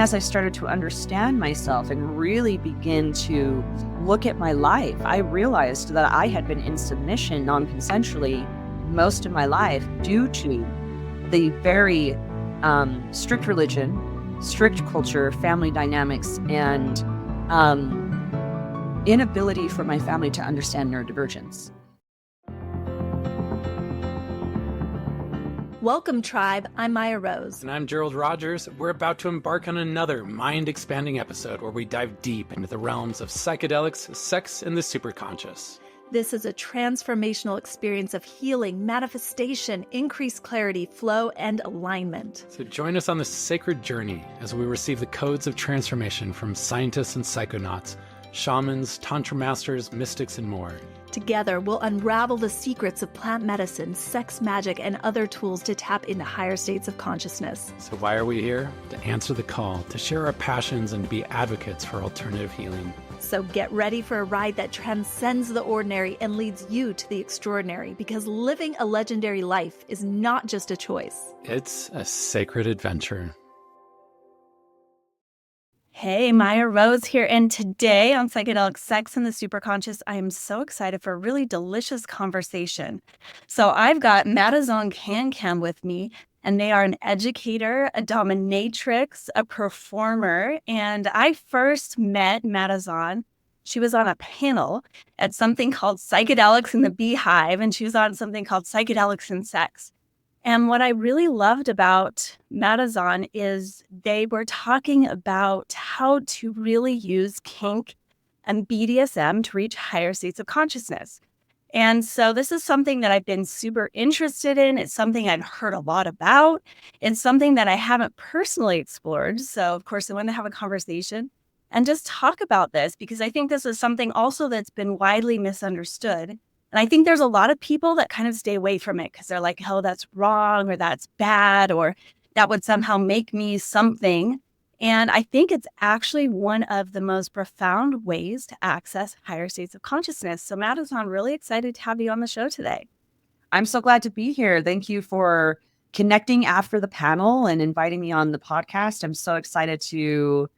As I started to understand myself and really begin to look at my life, I realized that I had been in submission non-consensually most of my life due to the very strict religion, strict culture, family dynamics, and inability for my family to understand neurodivergence. Welcome, tribe. I'm Mayah Rose. And I'm Gerald Rogers. We're about to embark on another mind-expanding episode where we dive deep into the realms of psychedelics, sex, and the superconscious. This is a transformational experience of healing, manifestation, increased clarity, flow, and alignment. So join us on this sacred journey as we receive the codes of transformation from scientists and psychonauts, shamans, tantra masters, mystics, and more. Together, we'll unravel the secrets of plant medicine, sex magic, and other tools to tap into higher states of consciousness. So why are we here? To answer the call, to share our passions and be advocates for alternative healing. So get ready for a ride that transcends the ordinary and leads you to the extraordinary, because living a legendary life is not just a choice. It's a sacred adventure. Hey, Mayah Rose here, and today on Psychedelic Sex and the Superconscious, I am so excited for a really delicious conversation. So I've got Madazon Can-Can with me, and they are an educator, a dominatrix, a performer, and I first met Madazon. She was on a panel at something called Psychedelics in the Beehive, and she was on something called Psychedelics and Sex. And what I really loved about Madazon is they were talking about how to really use kink and BDSM to reach higher states of consciousness. And so this is something that I've been super interested in. It's something I've heard a lot about. It's something that I haven't personally explored. So, of course, I want to have a conversation and just talk about this, because I think this is something also that's been widely misunderstood. And I think there's a lot of people that kind of stay away from it because they're like, oh, that's wrong, or that's bad, or that would somehow make me something. And I think it's actually one of the most profound ways to access higher states of consciousness. So Madazon, I'm really excited to have you on the show today. I'm so glad to be here. Thank you for connecting after the panel and inviting me on the podcast. I'm so excited to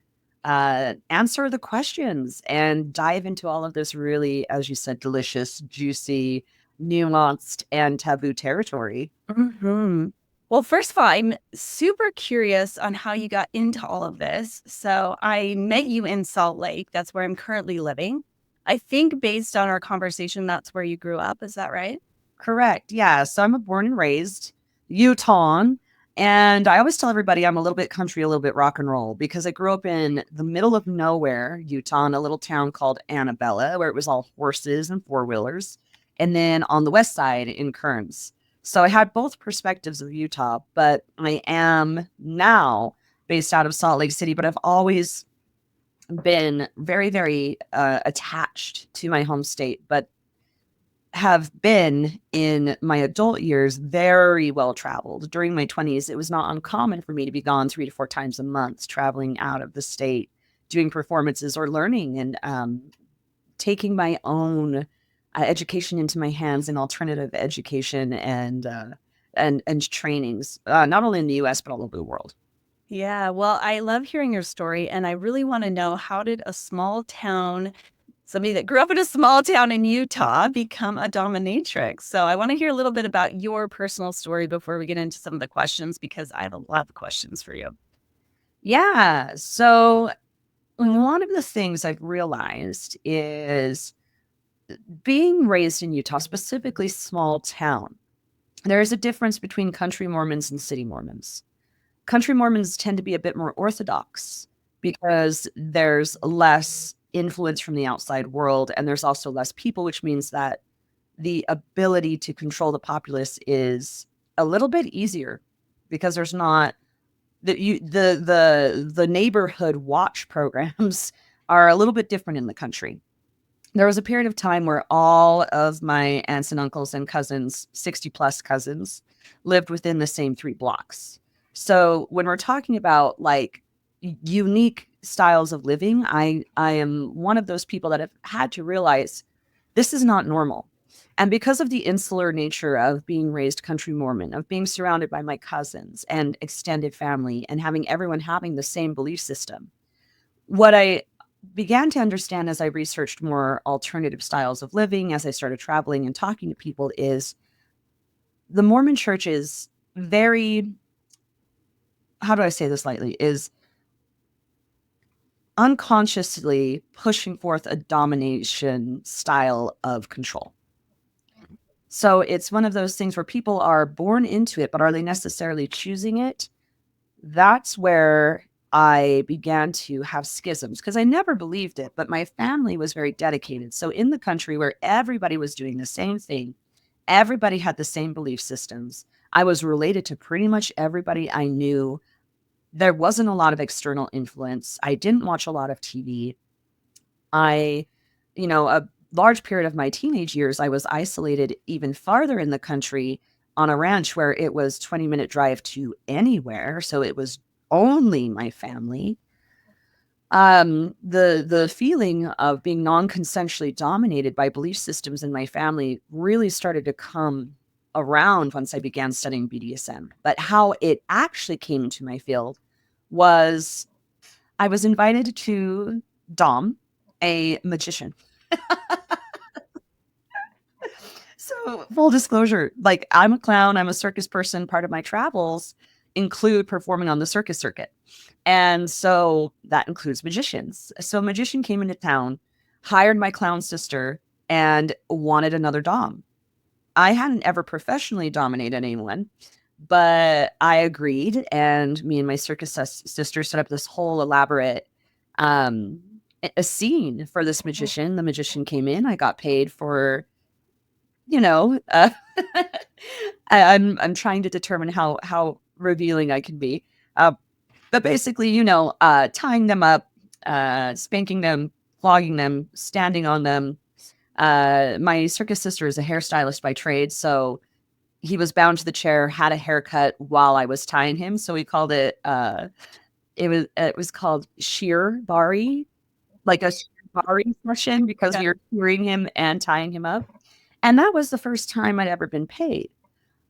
answer the questions and dive into all of this really, as you said, delicious, juicy, nuanced, and taboo territory. Mm-hmm. Well, first of all, I'm super curious on how you got into all of this. So I met you in Salt Lake. That's where I'm currently living. I think based on our conversation, that's where you grew up. Is that right? Correct. Yeah. So I'm a born and raised Utahn. And I always tell everybody I'm a little bit country, a little bit rock and roll, because I grew up in the middle of nowhere, Utah, in a little town called Annabella, where it was all horses and four-wheelers. And then on the west side in Kearns. So I had both perspectives of Utah, but I am now based out of Salt Lake City, but I've always been very, very attached to my home state, but have been in my adult years very well traveled. During my 20s, it was not uncommon for me to be gone 3 to 4 times a month, traveling out of the state, doing performances or learning and taking my own education into my hands in alternative education and trainings, not only in the US, but all over the world. Yeah, well, I love hearing your story, and I really want to know, how did a small town, somebody that grew up in a small town in Utah, become a dominatrix? So I want to hear a little bit about your personal story before we get into some of the questions, because I have a lot of questions for you. Yeah. So one of the things I've realized is being raised in Utah, specifically small town, there is a difference between country Mormons and city Mormons. Country Mormons tend to be a bit more orthodox because there's less influence from the outside world, and there's also less people, which means that the ability to control the populace is a little bit easier because there's not the neighborhood watch programs are a little bit different in the country. There was a period of time where all of my aunts and uncles and cousins, 60 plus cousins, lived within the same 3 blocks. So when we're talking about like unique styles of living, I am one of those people that have had to realize this is not normal. And because of the insular nature of being raised country Mormon, of being surrounded by my cousins and extended family and having everyone having the same belief system, what I began to understand as I researched more alternative styles of living, as I started traveling and talking to people, is the Mormon church is very, how do I say this lightly, is unconsciously pushing forth a domination style of control. So it's one of those things where people are born into it, but are they necessarily choosing it? That's where I began to have schisms because I never believed it, but my family was very dedicated. So in the country where everybody was doing the same thing, everybody had the same belief systems. I was related to pretty much everybody I knew. There wasn't a lot of external influence. I didn't watch a lot of TV. I, a large period of my teenage years, I was isolated even farther in the country on a ranch where it was 20-minute drive to anywhere. So it was only my family. The feeling of being non-consensually dominated by belief systems in my family really started to come around once I began studying BDSM. But how it actually came into my field was I was invited to Dom, a magician. So full disclosure, like I'm a clown, I'm a circus person. Part of my travels include performing on the circus circuit. And so that includes magicians. So a magician came into town, hired my clown sister, and wanted another dom. I hadn't ever professionally dominated anyone, but I agreed. And me and my circus sister set up this whole elaborate a scene for this magician. The magician came in, I got paid for, you know, uh, I'm trying to determine how revealing I can be. But basically, tying them up, spanking them, flogging them, standing on them. My circus sister is a hairstylist by trade, so he was bound to the chair, had a haircut while I was tying him. So we called it, it was called shear bari, like a shear bari session because we were shearing him and tying him up. And that was the first time I'd ever been paid.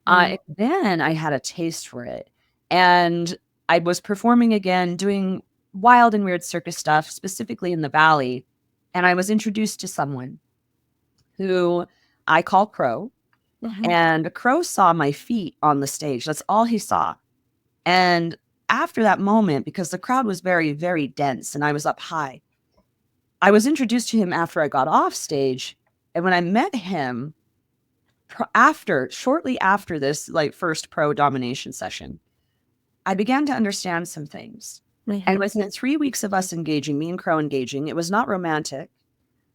Then I had a taste for it. And I was performing again, doing wild and weird circus stuff, specifically in the Valley. And I was introduced to someone who I call Crow. And Crow saw my feet on the stage. That's all he saw. And after that moment, because the crowd was very, very dense and I was up high, I was introduced to him after I got off stage. And when I met him, shortly after this, like first pro domination session, I began to understand some things. And within 3 weeks of us engaging, me and Crow engaging, it was not romantic.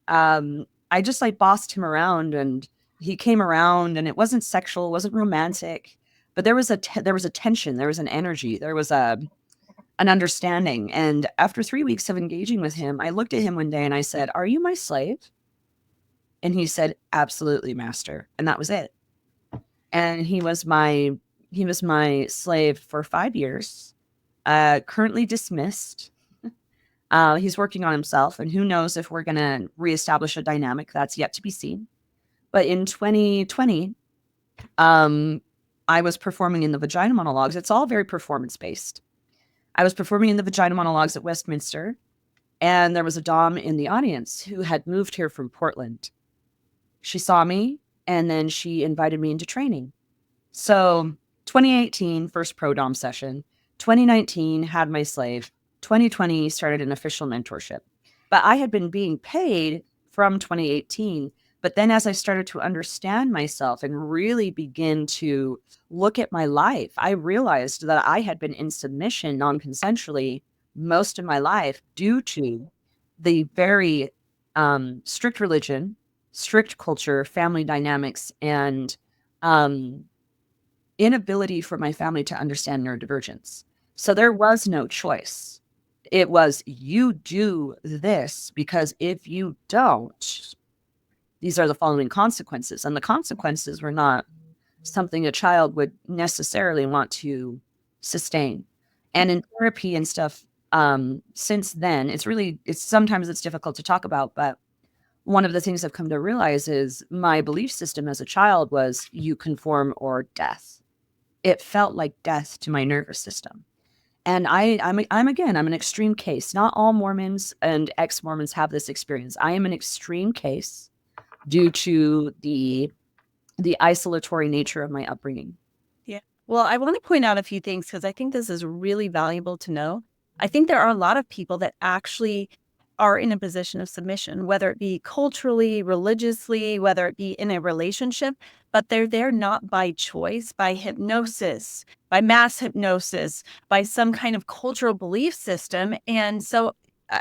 I just like bossed him around and he came around and it wasn't sexual, it wasn't romantic, but there was a tension, there was an energy, there was an understanding. And after 3 weeks of engaging with him, I looked at him one day and I said, "Are you my slave?" And he said, "Absolutely, master." And that was it. And he was my slave for 5 years, currently dismissed. He's working on himself, and who knows if we're going to reestablish a dynamic. That's yet to be seen. But in 2020, I was performing in the vagina monologues. It's all very performance-based. I was performing in the vagina monologues at Westminster, and there was a dom in the audience who had moved here from Portland. She saw me, and then she invited me into training. So 2018, first pro dom session. 2019, had my slave. 2020, started an official mentorship. But I had been being paid from 2018. But then as I started to understand myself and really begin to look at my life, I realized that I had been in submission non-consensually most of my life due to the very strict religion, strict culture, family dynamics, and inability for my family to understand neurodivergence. So there was no choice. It was, you do this because if you don't, these are the following consequences. And the consequences were not something a child would necessarily want to sustain. And in therapy and stuff, since then, sometimes it's difficult to talk about, but one of the things I've come to realize is my belief system as a child was you conform or death. It felt like death to my nervous system. And I'm an extreme case. Not all Mormons and ex-Mormons have this experience. I am an extreme case due to the isolatory nature of my upbringing. Yeah. Well, I want to point out a few things because I think this is really valuable to know. I think there are a lot of people that actually are in a position of submission, whether it be culturally, religiously, whether it be in a relationship, but they're there not by choice, by hypnosis, by mass hypnosis, by some kind of cultural belief system. And so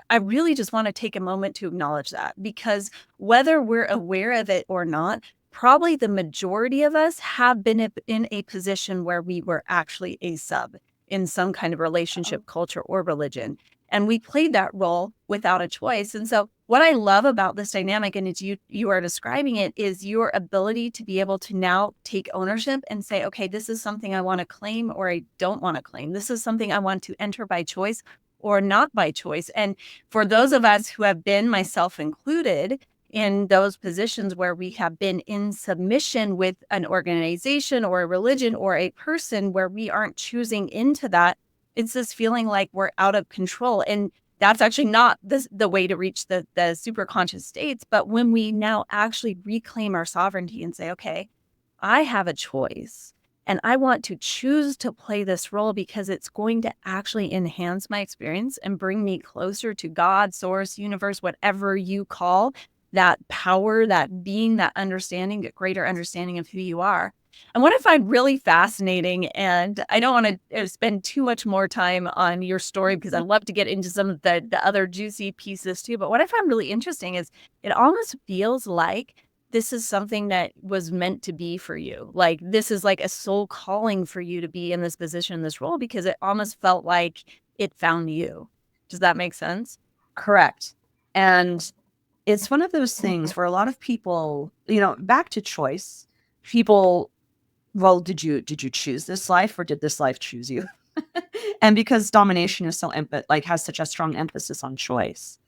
I really just want to take a moment to acknowledge that, because whether we're aware of it or not, probably the majority of us have been in a position where we were actually a sub in some kind of relationship, culture, or religion. And we played that role without a choice. And so what I love about this dynamic, and as you are describing it, is your ability to be able to now take ownership and say, okay, this is something I want to claim or I don't want to claim. This is something I want to enter by choice or not by choice. And for those of us who have been, myself included, in those positions where we have been in submission with an organization or a religion or a person where we aren't choosing into that, it's this feeling like we're out of control. And that's actually not the way to reach the superconscious states. But when we now actually reclaim our sovereignty and say, okay, I have a choice and I want to choose to play this role because it's going to actually enhance my experience and bring me closer to God, source, universe, whatever you call that power, that being, that understanding, that greater understanding of who you are. And what I find really fascinating, and I don't want to spend too much more time on your story because I'd love to get into some of the other juicy pieces too, but what I find really interesting is it almost feels like this is something that was meant to be for you. Like this is like a soul calling for you to be in this position, this role, because it almost felt like it found you. Does that make sense? Correct. And it's one of those things where a lot of people, back to choice, people, well, did you choose this life or did this life choose you? And because domination is has such a strong emphasis on choice,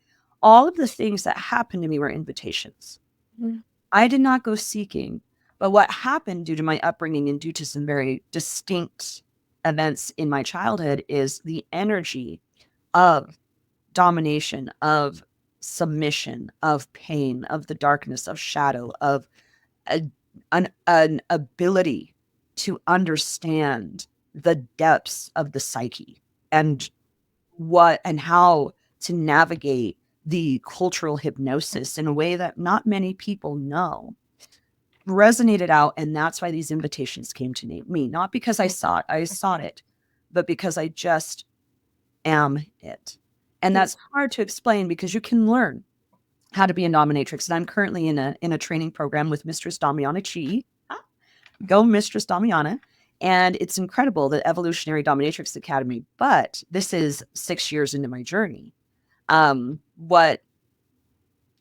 all of the things that happened to me were invitations. Mhm. I did not go seeking, but what happened due to my upbringing and due to some very distinct events in my childhood is the energy of domination, of submission, of pain, of the darkness, of shadow, of an ability to understand the depths of the psyche and how to navigate the cultural hypnosis in a way that not many people know resonated out. And that's why these invitations came to me, not because I sought it, but because I just am it. And that's hard to explain because you can learn how to be a dominatrix. And I'm currently in a training program with Mistress Damiana Chi. Go Mistress Damiana. And it's incredible, the Evolutionary Dominatrix Academy. But this is 6 years into my journey. What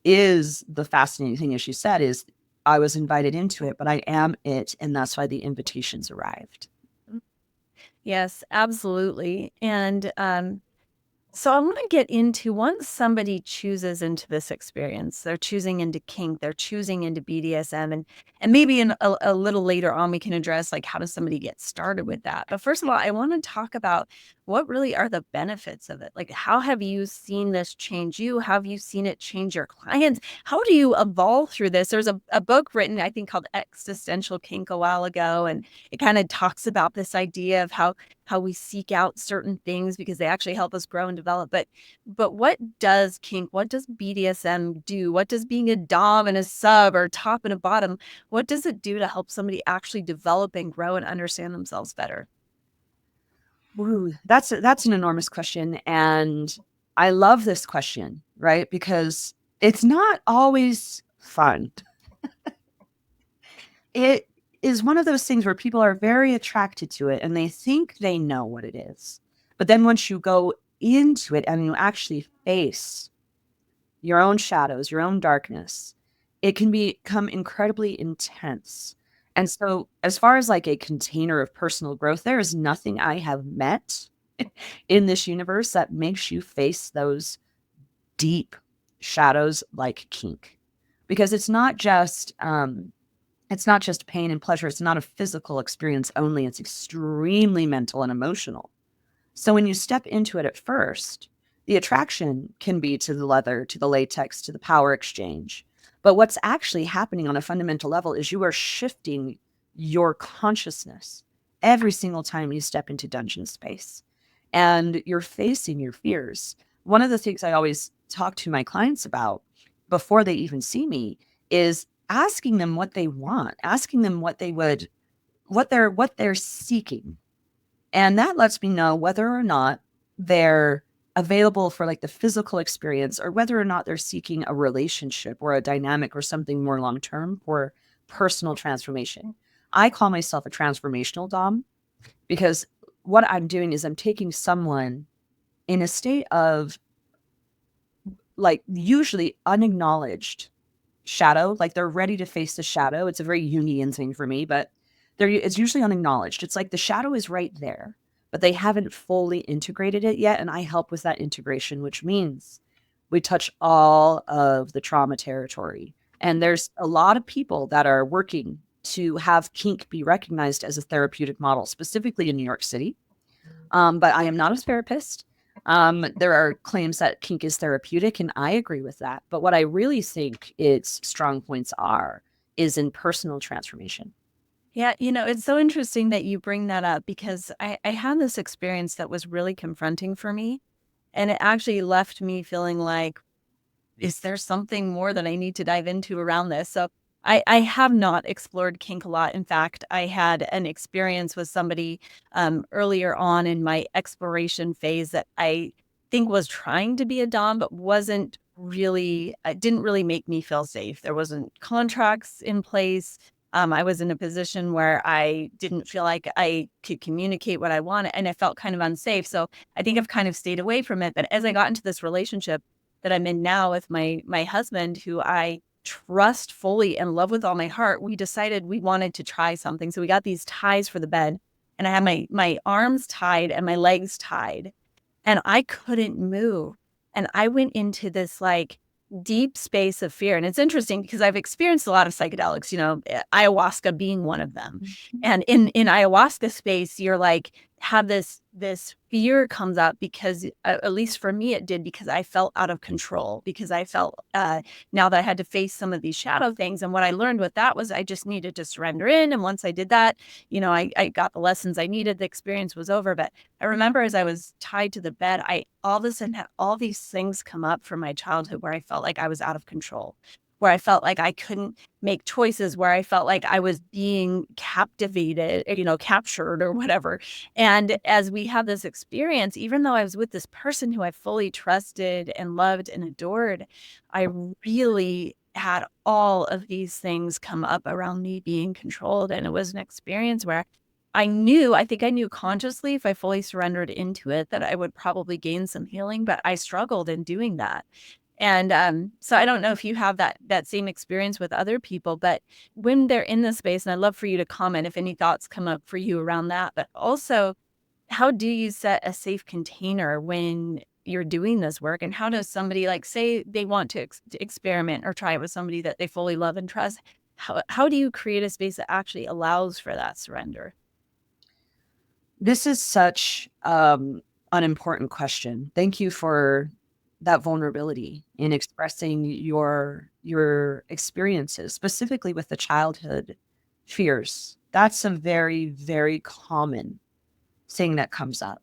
is the fascinating thing, as you said, is I was invited into it, but I am it. And that's why the invitations arrived. Yes, absolutely. And so I want to get into, once somebody chooses into this experience, they're choosing into kink, they're choosing into BDSM, and maybe in a little later on we can address like how does somebody get started with that. But first of all, I want to talk about what really are the benefits of it. Like how have you seen this change you? How have you seen it change your clients? How do you evolve through this? There's a book written, I think, called Existential Kink a while ago, and it kind of talks about this idea of how we seek out certain things because they actually help us grow and develop. But what does kink, what does BDSM do? What does being a dom and a sub or top and a bottom, what does it do to help somebody actually develop and grow and understand themselves better? Ooh, that's an enormous question. And I love this question, right? Because it's not always fun. It is one of those things where people are very attracted to it and they think they know what it is. But then once you go into it and you actually face your own shadows, your own darkness, it can become incredibly intense. And so as far as like a container of personal growth, there is nothing I have met in this universe that makes you face those deep shadows like kink. because it's not just pain and pleasure. It's not a physical experience only. It's extremely mental and emotional. So when you step into it at first, the attraction can be to the leather, to the latex, to the power exchange. But what's actually happening on a fundamental level is you are shifting your consciousness every single time you step into dungeon space, and you're facing your fears. One of the things I always talk to my clients about before they even see me is asking them what they want, asking them what they're seeking. And that lets me know whether or not they're available for like the physical experience, or whether or not they're seeking a relationship or a dynamic or something more long term for personal transformation. I call myself a transformational dom, because what I'm doing is I'm taking someone in a state of like usually unacknowledged shadow, like they're ready to face the shadow. It's a very Jungian thing for me, but it's usually unacknowledged. It's like the shadow is right there, but they haven't fully integrated it yet. And I help with that integration, which means we touch all of the trauma territory. And there's a lot of people that are working to have kink be recognized as a therapeutic model, specifically in New York City. But I am not a therapist. There are claims that kink is therapeutic, and I agree with that. But what I really think its strong points is in personal transformation. Yeah, it's so interesting that you bring that up, because I had this experience that was really confronting for me. And it actually left me feeling like, is there something more that I need to dive into around this? So I have not explored kink a lot. In fact, I had an experience with somebody earlier on in my exploration phase that I think was trying to be a dom, but wasn't really, it didn't really make me feel safe. There wasn't contracts in place. I was in a position where I didn't feel like I could communicate what I wanted, and I felt kind of unsafe. So I think I've kind of stayed away from it. But as I got into this relationship that I'm in now with my husband, who I trust fully and love with all my heart, we decided we wanted to try something. So we got these ties for the bed, and I had my arms tied and my legs tied, and I couldn't move. And I went into this like deep space of fear. And it's interesting because I've experienced a lot of psychedelics, ayahuasca being one of them. And in ayahuasca space, you're like, have this fear comes up because at least for me, it did, because I felt out of control, because I felt now that I had to face some of these shadow things. And what I learned with that was I just needed to surrender in. And once I did that, I got the lessons I needed. The experience was over. But I remember as I was tied to the bed, I all of a sudden had all these things come up from my childhood where I felt like I was out of control, where I felt like I couldn't make choices, where I felt like I was being captivated, captured or whatever. And as we had this experience, even though I was with this person who I fully trusted and loved and adored, I really had all of these things come up around me being controlled. And it was an experience where I think I knew consciously, if I fully surrendered into it, that I would probably gain some healing, but I struggled in doing that. And so I don't know if you have that same experience with other people, but when they're in this space, and I'd love for you to comment if any thoughts come up for you around that, but also how do you set a safe container when you're doing this work? And how does somebody, like, say they want to experiment or try it with somebody that they fully love and trust? How do you create a space that actually allows for that surrender? This is such an important question. Thank you for that vulnerability in expressing your experiences, specifically with the childhood fears. That's a very, very common thing that comes up.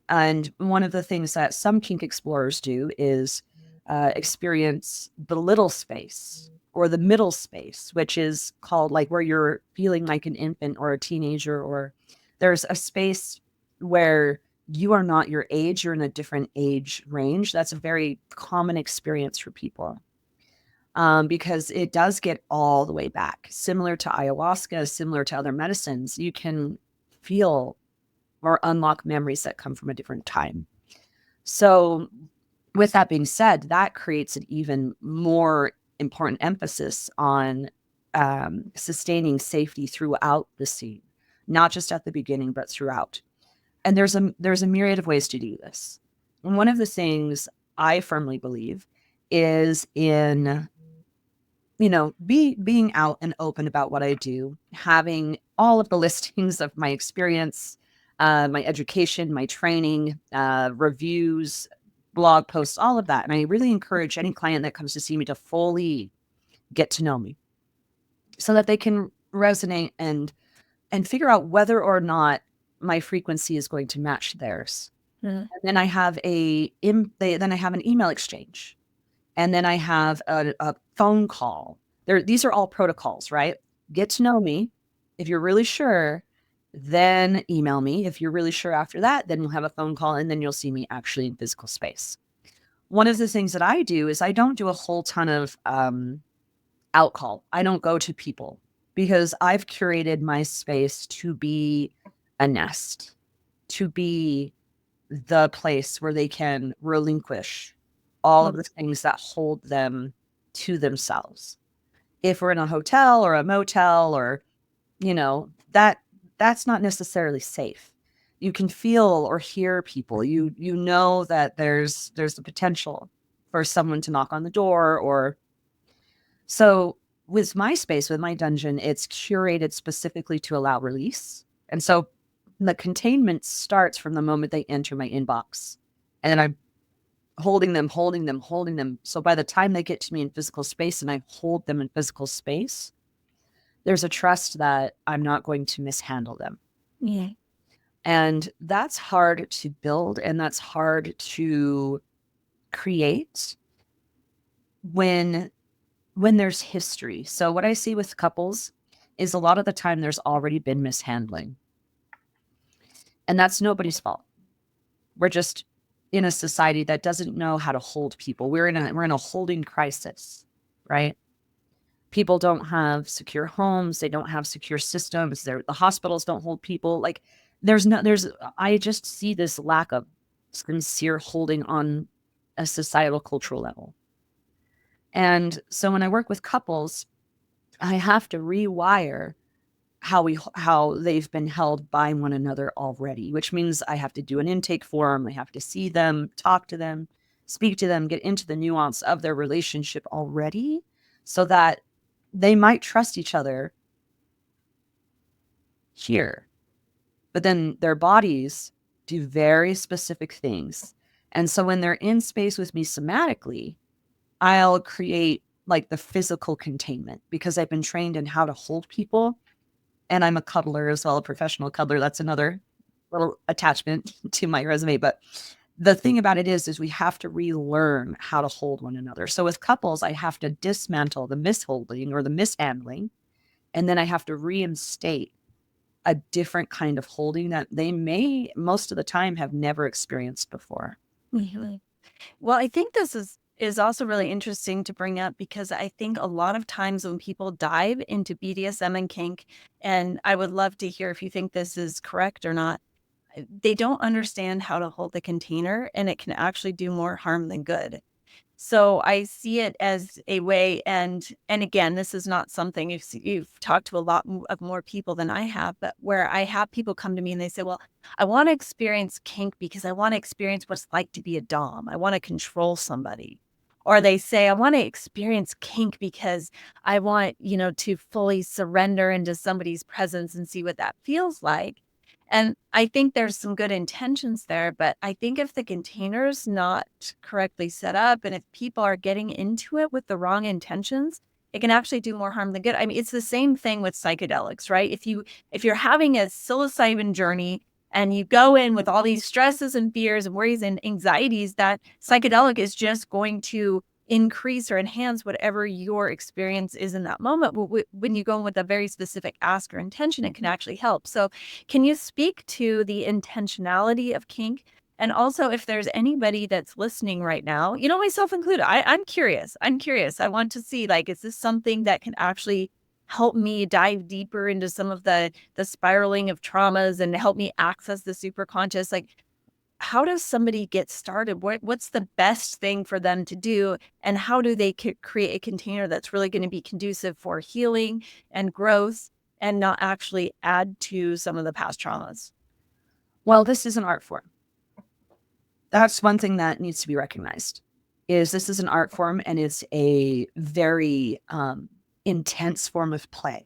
And one of the things that some kink explorers do is experience the little space or the middle space, which is called like where you're feeling like an infant or a teenager, or there's a space where you are not your age, you're in a different age range. That's a very common experience for people, because it does get all the way back. Similar to ayahuasca, similar to other medicines, you can feel or unlock memories that come from a different time. So with that being said, that creates an even more important emphasis on sustaining safety throughout the scene, not just at the beginning, but throughout. And there's a myriad of ways to do this. And one of the things I firmly believe is in being out and open about what I do, having all of the listings of my experience, my education, my training, reviews, blog posts, all of that. And I really encourage any client that comes to see me to fully get to know me so that they can resonate and figure out whether or not my frequency is going to match theirs. And then I have then I have an email exchange, and then I have a phone call. These are all protocols, right? Get to know me. If you're really sure, then email me. If you're really sure after that, then you'll have a phone call, and then you'll see me actually in physical space. One of the things that I do is I don't do a whole ton of outcall. I don't go to people because I've curated my space to be a nest, to be the place where they can relinquish all of the things that hold them to themselves. If we're in a hotel or a motel or, that's not necessarily safe. You can feel or hear people. You know that there's the potential for someone to knock on the door. Or so with my space, with my dungeon, it's curated specifically to allow release. And so the containment starts from the moment they enter my inbox. And then I'm holding them. So by the time they get to me in physical space and I hold them in physical space, there's a trust that I'm not going to mishandle them. Yeah. And that's hard to build, and that's hard to create when there's history. So what I see with couples is a lot of the time there's already been mishandling. And that's nobody's fault. We're just in a society that doesn't know how to hold people. We're in a holding crisis, right? People don't have secure homes. They don't have secure systems. The hospitals don't hold people. Like I just see this lack of sincere holding on a societal cultural level. And so when I work with couples, I have to rewire how they've been held by one another already, which means I have to do an intake form. I have to see them, talk to them, speak to them, get into the nuance of their relationship already so that they might trust each other here. But then their bodies do very specific things. And so when they're in space with me somatically, I'll create like the physical containment because I've been trained in how to hold people. And I'm a cuddler as well, a professional cuddler. That's another little attachment to my resume. But the thing about it is we have to relearn how to hold one another. So with couples, I have to dismantle the misholding or the mishandling. And then I have to reinstate a different kind of holding that they may most of the time have never experienced before. Well, I think this is also really interesting to bring up because I think a lot of times when people dive into BDSM and kink, and I would love to hear if you think this is correct or not, they don't understand how to hold the container, and it can actually do more harm than good. So I see it as a way, and again, this is not something you've talked to a lot of more people than I have, but where I have people come to me and they say, well, I want to experience kink because I want to experience what it's like to be a dom. I want to control somebody. Or they say, I want to experience kink because I want, to fully surrender into somebody's presence and see what that feels like. And I think there's some good intentions there, but I think if the container's not correctly set up and if people are getting into it with the wrong intentions, it can actually do more harm than good. I mean, it's the same thing with psychedelics, right? If you're having a psilocybin journey and you go in with all these stresses and fears and worries and anxieties, that psychedelic is just going to increase or enhance whatever your experience is in that moment. But when you go in with a very specific ask or intention, it can actually help. So can you speak to the intentionality of kink? And also, if there's anybody that's listening right now, myself included, I'm curious. I want to see, like, is this something that can actually help me dive deeper into some of the spiraling of traumas and help me access the superconscious? Like, how does somebody get started? What's the best thing for them to do? And how do they create a container that's really going to be conducive for healing and growth and not actually add to some of the past traumas? Well, this is an art form. That's one thing that needs to be recognized. is this is an art form, and it's a very intense form of play.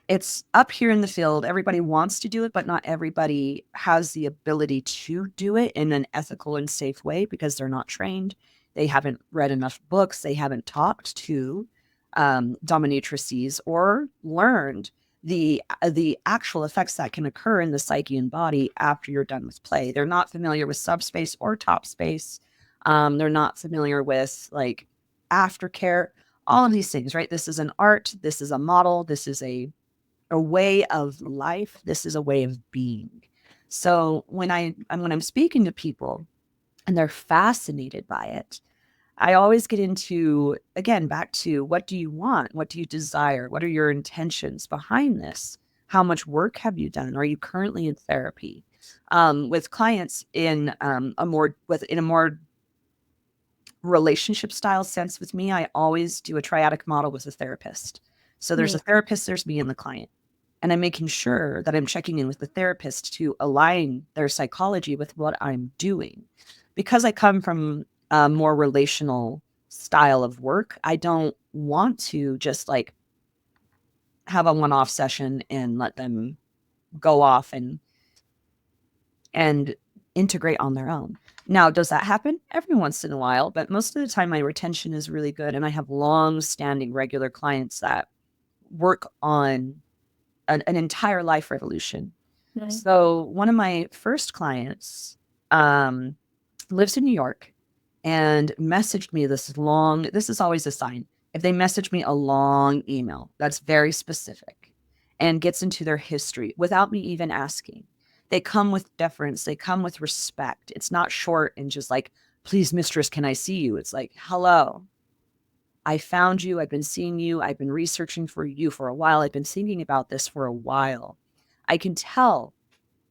It's up here in the field. Everybody wants to do it, but not everybody has the ability to do it in an ethical and safe way because they're not trained. They haven't read enough books. They haven't talked to dominatrices or learned the actual effects that can occur in the psyche and body after you're done with play. They're not familiar with subspace or top space. They're not familiar with like aftercare, all of these things, right? This is an art. This is a model. This is a way of life. This is a way of being. So when I'm speaking to people and they're fascinated by it, I always get into, again, back to what do you want? What do you desire? What are your intentions behind this? How much work have you done? Are you currently in therapy? With clients in a more relationship style sense with me, I always do a triadic model with a therapist. So there's a therapist, there's me and the client. And I'm making sure that I'm checking in with the therapist to align their psychology with what I'm doing. Because I come from a more relational style of work, I don't want to just like have a one-off session and let them go off and integrate on their own. Now, does that happen? Every once in a while, but most of the time my retention is really good. And I have long-standing regular clients that work on an entire life revolution. Nice. So one of my first clients lives in New York and messaged me this is always a sign. If they message me a long email that's very specific and gets into their history without me even asking, they come with deference. They come with respect. It's not short and just like, please, mistress, can I see you? It's like, hello, I found you. I've been seeing you. I've been researching for you for a while. I've been thinking about this for a while. I can tell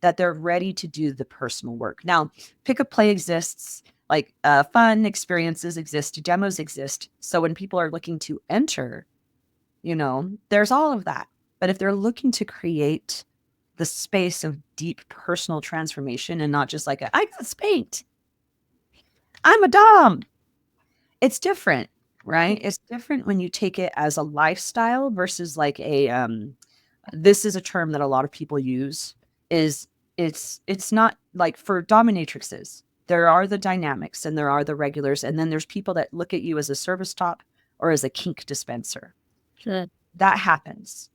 that they're ready to do the personal work. Now, pick up play exists, like fun experiences exist, demos exist. So when people are looking to enter, there's all of that. But if they're looking to create the space of deep personal transformation and not just like I got paint, I'm a dom. It's different, right? It's different when you take it as a lifestyle versus like this is a term that a lot of people use is it's not like for dominatrixes. There are the dynamics and there are the regulars. And then there's people that look at you as a service top or as a kink dispenser. Sure. That happens.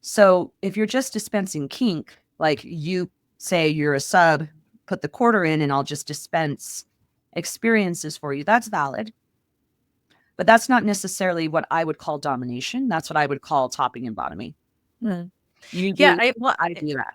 So if you're just dispensing kink, like you say you're a sub, put the quarter in and I'll just dispense experiences for you, that's valid. But that's not necessarily what I would call domination. That's what I would call topping and bottoming. Mm. You do, Yeah, I do that.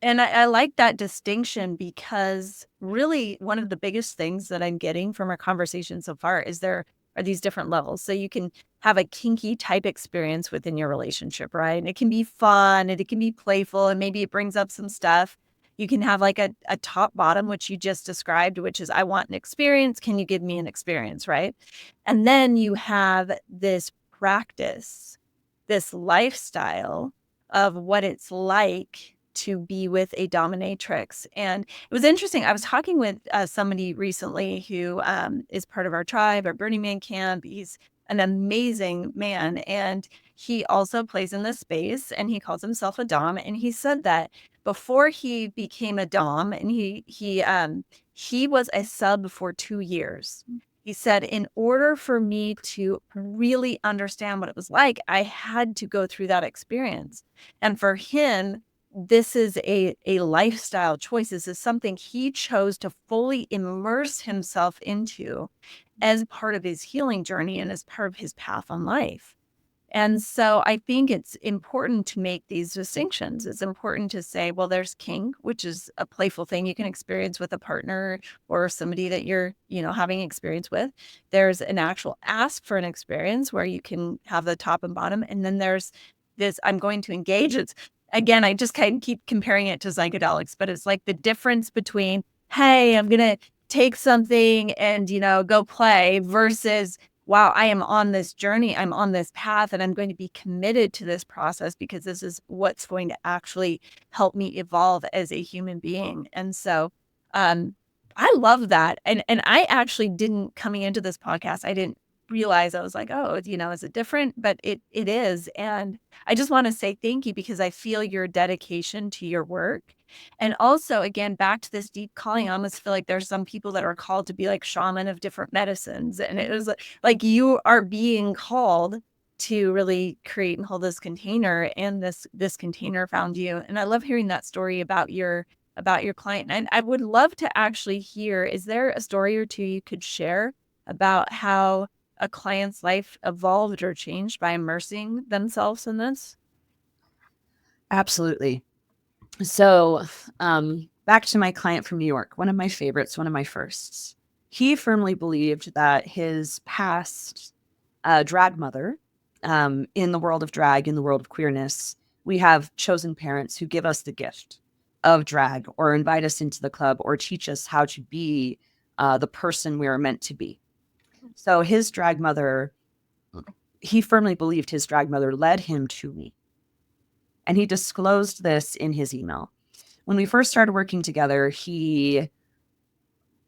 and I like that distinction because really one of the biggest things that I'm getting from our conversation so far is there are these different levels. So you can have a kinky type experience within your relationship, right? And it can be fun and it can be playful and maybe it brings up some stuff. You can have like a top bottom, which you just described, which is I want an experience. Can you give me an experience, right? And then you have this practice, this lifestyle of what it's like to be with a dominatrix. And it was interesting. I was talking with somebody recently who is part of our tribe, our Burning Man camp. He's an amazing man. And he also plays in this space and he calls himself a dom. And he said that before he became a dom and he was a sub for 2 years. He said, in order for me to really understand what it was like, I had to go through that experience. And for him, this is a lifestyle choice. This is something he chose to fully immerse himself into as part of his healing journey and as part of his path on life. And so I think it's important to make these distinctions. It's important to say, well, there's kink, which is a playful thing you can experience with a partner or somebody that you're, having experience with. There's an actual ask for an experience where you can have the top and bottom. And then there's this, I'm going to engage. It's again, I just kind of keep comparing it to psychedelics, but it's like the difference between, hey, I'm going to take something and, go play versus wow, I am on this journey, I'm on this path, and I'm going to be committed to this process because this is what's going to actually help me evolve as a human being. And so I love that. And I actually didn't, coming into this podcast, I didn't realize. I was like, oh, is it different? But it is. And I just want to say thank you because I feel your dedication to your work. And also, again, back to this deep calling, I almost feel like there's some people that are called to be like shaman of different medicines. And it was like you are being called to really create and hold this container, and this container found you. And I love hearing that story about your client. And I would love to actually hear, is there a story or two you could share about how a client's life evolved or changed by immersing themselves in this? Absolutely. So, back to my client from New York, one of my favorites, one of my firsts. He firmly believed that his past drag mother, in the world of drag, in the world of queerness, we have chosen parents who give us the gift of drag or invite us into the club or teach us how to be the person we are meant to be. So his drag mother, he firmly believed his drag mother led him to me. And he disclosed this in his email. When we first started working together, he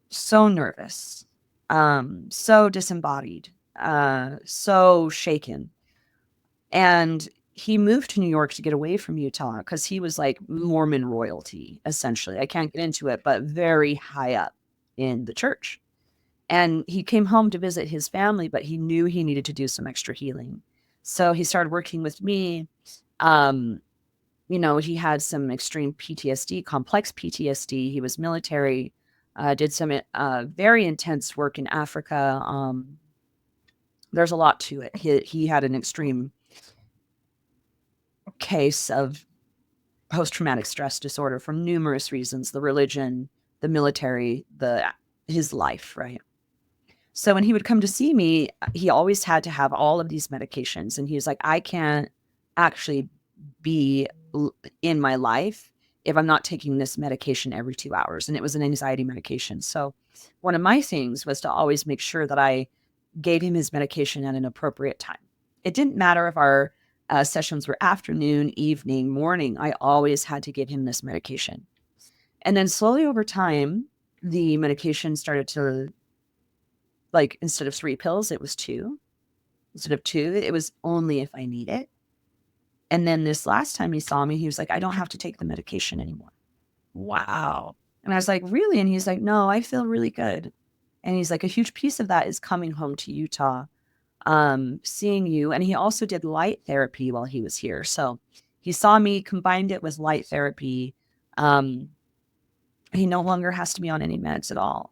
so nervous, so disembodied, so shaken. And he moved to New York to get away from Utah because he was like Mormon royalty, essentially. I can't get into it, but very high up in the church. And he came home to visit his family, but he knew he needed to do some extra healing. So he started working with me. Um, he had some extreme PTSD, complex PTSD. He was military, did some very intense work in Africa. There's a lot to it. He had an extreme case of post-traumatic stress disorder for numerous reasons: the religion, the military, his life, right? So when he would come to see me, he always had to have all of these medications. And he was like, I can't actually be in my life if I'm not taking this medication every 2 hours. And it was an anxiety medication. So one of my things was to always make sure that I gave him his medication at an appropriate time. It didn't matter if our sessions were afternoon, evening, morning. I always had to give him this medication. And then slowly over time, the medication started to, like, instead of 3 pills, it was 2. Instead of 2, it was only if I need it. And then this last time he saw me, he was like, I don't have to take the medication anymore. Wow. And I was like, really? And he's like, no, I feel really good. And he's like, a huge piece of that is coming home to Utah, seeing you. And he also did light therapy while he was here. So he saw me, combined it with light therapy. He no longer has to be on any meds at all.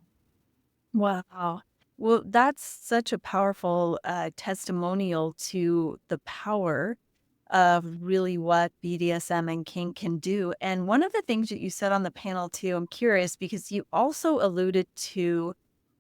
Wow. Well, that's such a powerful testimonial to the power of really what BDSM and kink can do. And one of the things that you said on the panel too, I'm curious because you also alluded to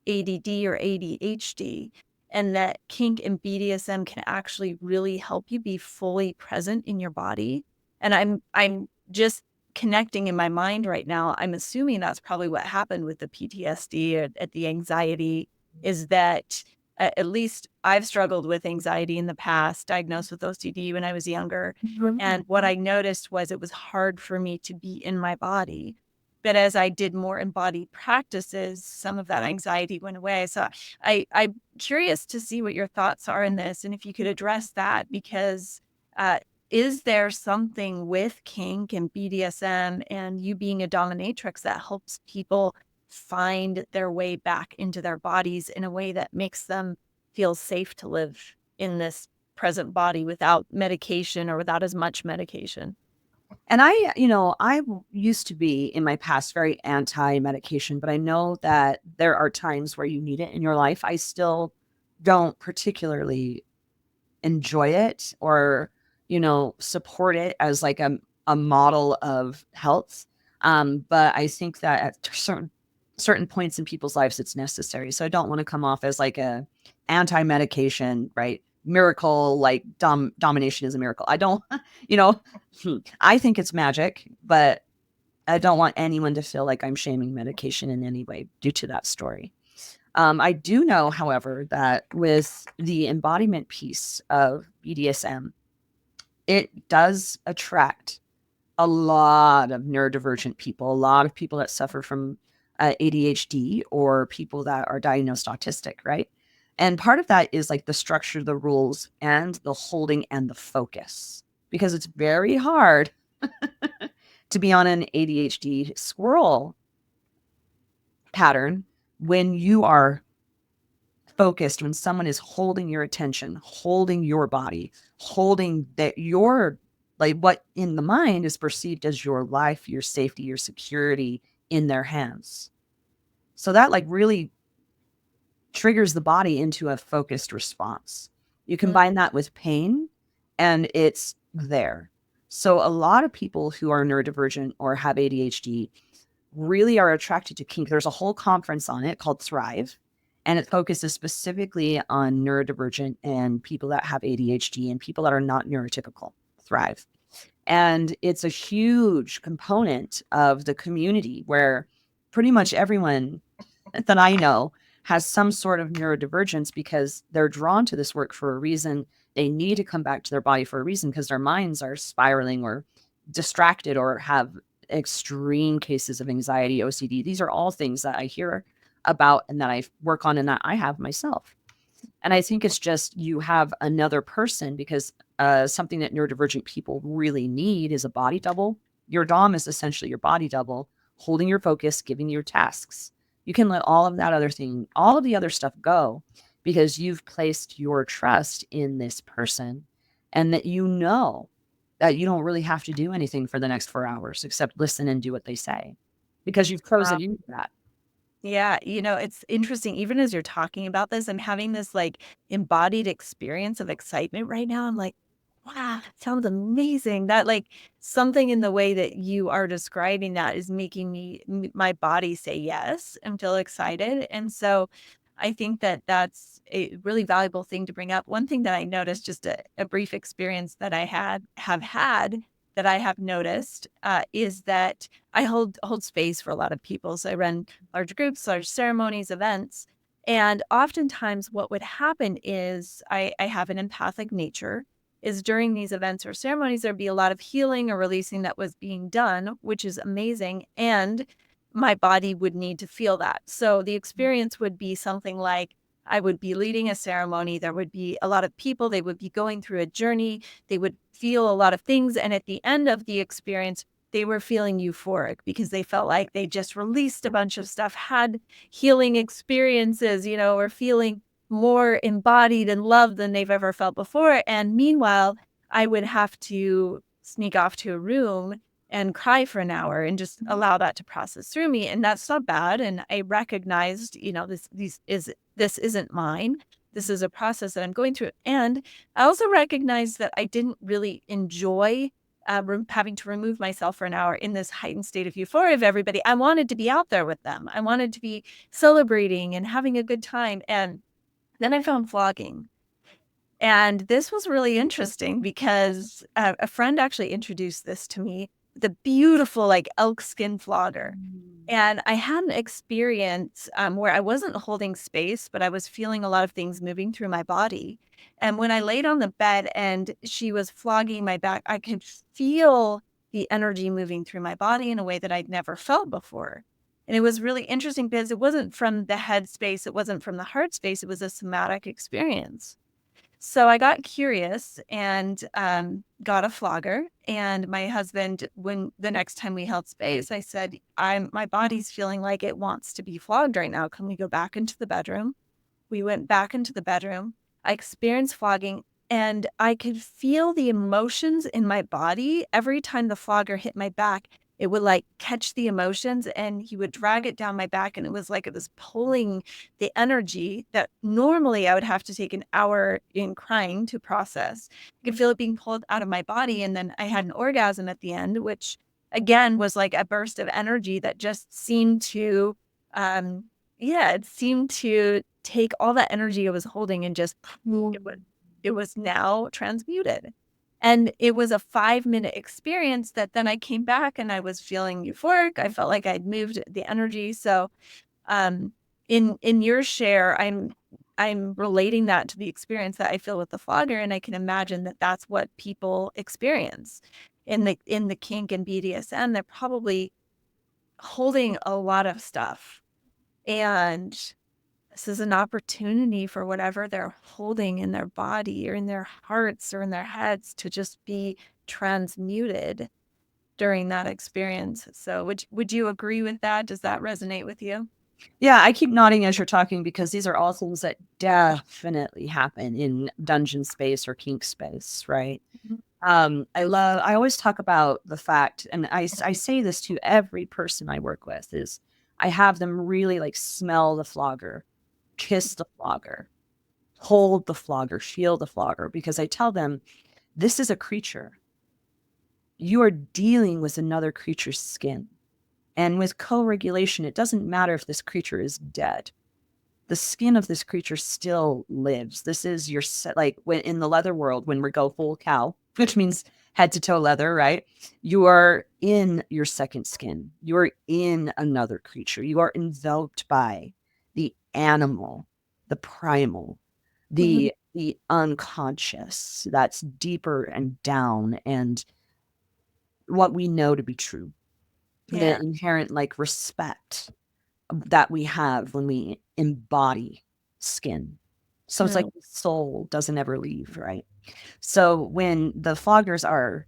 ADD or ADHD, and that kink and BDSM can actually really help you be fully present in your body. And I'm just connecting in my mind right now. I'm assuming that's probably what happened with the PTSD or at the anxiety, is that at least I've struggled with anxiety in the past, diagnosed with OCD when I was younger. And what I noticed was it was hard for me to be in my body. But as I did more embodied practices, some of that anxiety went away. So I'm curious to see what your thoughts are in this and if you could address that, because uh, is there something with kink and BDSM and you being a dominatrix that helps people find their way back into their bodies in a way that makes them feel safe to live in this present body without medication or without as much medication? And I used to be in my past very anti-medication, but I know that there are times where you need it in your life. I still don't particularly enjoy it or, support it as like a model of health. But I think that at certain points in people's lives, it's necessary. So I don't want to come off as like a anti-medication, right? Miracle, like domination is a miracle. I don't, you know, I think it's magic, but I don't want anyone to feel like I'm shaming medication in any way due to that story. I do know, however, that with the embodiment piece of BDSM, it does attract a lot of neurodivergent people, a lot of people that suffer from ADHD or people that are diagnosed autistic, right? And part of that is like the structure, the rules, and the holding and the focus, because it's very hard to be on an ADHD squirrel pattern when you are focused, when someone is holding your attention, holding your body, holding that your, like, what in the mind is perceived as your life, your safety, your security in their hands. So that like really triggers the body into a focused response. You combine that with pain and it's there. So a lot of people who are neurodivergent or have ADHD really are attracted to kink. There's a whole conference on it called Thrive, and it focuses specifically on neurodivergent and people that have ADHD and people that are not neurotypical. Thrive. And it's a huge component of the community where pretty much everyone that I know has some sort of neurodivergence because they're drawn to this work for a reason. They need to come back to their body for a reason because their minds are spiraling or distracted or have extreme cases of anxiety, OCD. These are all things that I hear about and that I work on and that I have myself. And I think it's just you have another person because something that neurodivergent people really need is a body double. Your Dom is essentially your body double, holding your focus, giving you tasks. You can let all of that other thing, all of the other stuff go because you've placed your trust in this person and that you know that you don't really have to do anything for the next 4 hours except listen and do what they say because you've chosen to do that. Yeah, it's interesting. Even as you're talking about this, I'm having this like embodied experience of excitement right now. I'm like, wow, it sounds amazing. That like something in the way that you are describing that is making my body say yes and feel excited. And so I think that that's a really valuable thing to bring up. One thing that I noticed, just a brief experience that I have had that I have noticed is that I hold space for a lot of people. So I run large groups, large ceremonies, events. And oftentimes what would happen is I have an empathic nature is during these events or ceremonies, there'd be a lot of healing or releasing that was being done, which is amazing. And my body would need to feel that. So the experience would be something like I would be leading a ceremony. There would be a lot of people. They would be going through a journey. They would feel a lot of things. And at the end of the experience, they were feeling euphoric because they felt like they just released a bunch of stuff, had healing experiences, or feeling more embodied and loved than they've ever felt before. And meanwhile, I would have to sneak off to a room and cry for an hour and just allow that to process through me. And that's not bad. And I recognized, this isn't mine. This is a process that I'm going through. And I also recognized that I didn't really enjoy having to remove myself for an hour in this heightened state of euphoria of everybody. I wanted to be out there with them. I wanted to be celebrating and having a good time. And then I found flogging. And this was really interesting because a friend actually introduced this to me, the beautiful like elk skin flogger. And I had an experience where I wasn't holding space, but I was feeling a lot of things moving through my body. And when I laid on the bed and she was flogging my back, I could feel the energy moving through my body in a way that I'd never felt before. And it was really interesting because it wasn't from the head space, it wasn't from the heart space, it was a somatic experience. So I got curious and got a flogger. And my husband, when the next time we held space, I said, my body's feeling like it wants to be flogged right now. Can we go back into the bedroom? We went back into the bedroom. I experienced flogging and I could feel the emotions in my body. Every time the flogger hit my back, it would like catch the emotions and he would drag it down my back. And it was like it was pulling the energy that normally I would have to take an hour in crying to process. I could feel it being pulled out of my body. And then I had an orgasm at the end, which again was like a burst of energy that just seemed to, it seemed to take all that energy I was holding and just, it was now transmuted. And it was a 5-minute experience that then I came back and I was feeling euphoric. I felt like I'd moved the energy. So in your share, I'm relating that to the experience that I feel with the flogger, and I can imagine that that's what people experience in the kink and BDSM. They're probably holding a lot of stuff. And this is an opportunity for whatever they're holding in their body or in their hearts or in their heads to just be transmuted during that experience. So would you agree with that? Does that resonate with you? Yeah, I keep nodding as you're talking because these are all things that definitely happen in dungeon space or kink space, right? Mhm. I always talk about the fact, and I say this to every person I work with, is I have them really like smell the flogger, kiss the flogger, hold the flogger, feel the flogger, because I tell them this is a creature. You are dealing with another creature's skin. And with co-regulation, it doesn't matter if this creature is dead. The skin of this creature still lives. This is your like when in the leather world, when we go full cow, which means head to toe leather, right? You are in your second skin. You are in another creature. You are enveloped by the animal, the primal, Mhm. the unconscious that's deeper and down and what we know to be true. The Yeah. inherent like respect that we have when we embody skin. So it's like Mm. the soul doesn't ever leave, right? So when the floggers are